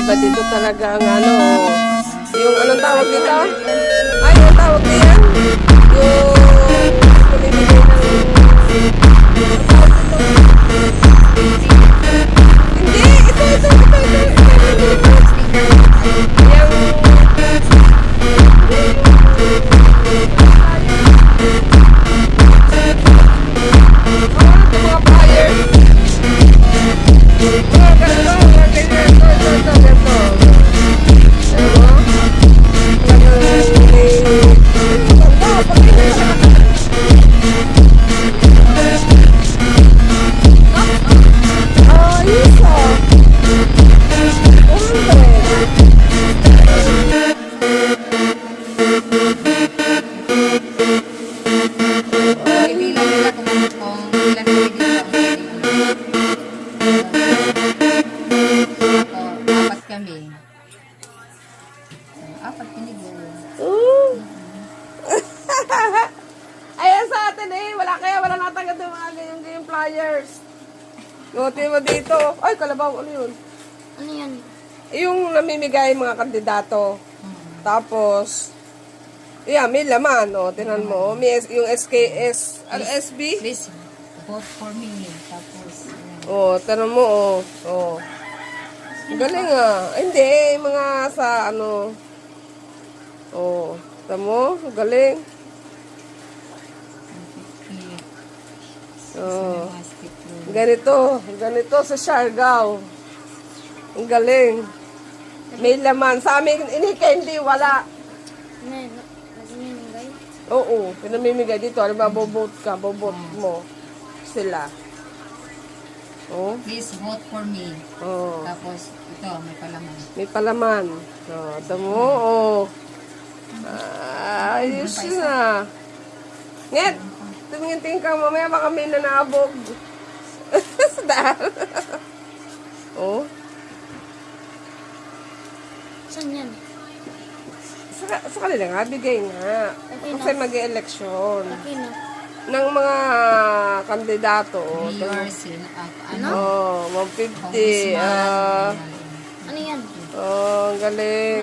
iba dito talaga ang ano, yung anong tawag dito? Ay, yung tawag diyan? Yung pamimigay ng... Hindi, ito. Ibilang nila kung ilan pwede silang pwede. Apat kami. Apat kinigo. Ayan sa atin wala natagad yung mga ganyan flyers. Notin mo dito. Ay, kalabaw, ano yun? Ano yan? Yung namimigay mga kandidato. Tapos, may laman, tinan mo. May yung SKS, ano, SB? Please, vote for me. Tapos, Tinan mo, Galing Ay, hindi, mga sa ano. Tinan mo, galing. Ganito sa Siargao. Ang galing. May laman. Sa amin, ini-candy, wala. Nagmimigay? Oo, pinamimigay dito. Ano ba, bobote mo sila. Please vote for me. Tapos, ito, may palaman. May palaman. Tamo, ayos na. Nget, tumingin ka, mamaya baka may nanabog. Saan yan? Sa kanila nga, bigay nga. Okay Kasi mag-eleksyon. Okay na. Ng mga kandidato. Mayor, ano? 150. Ano yan? Galing.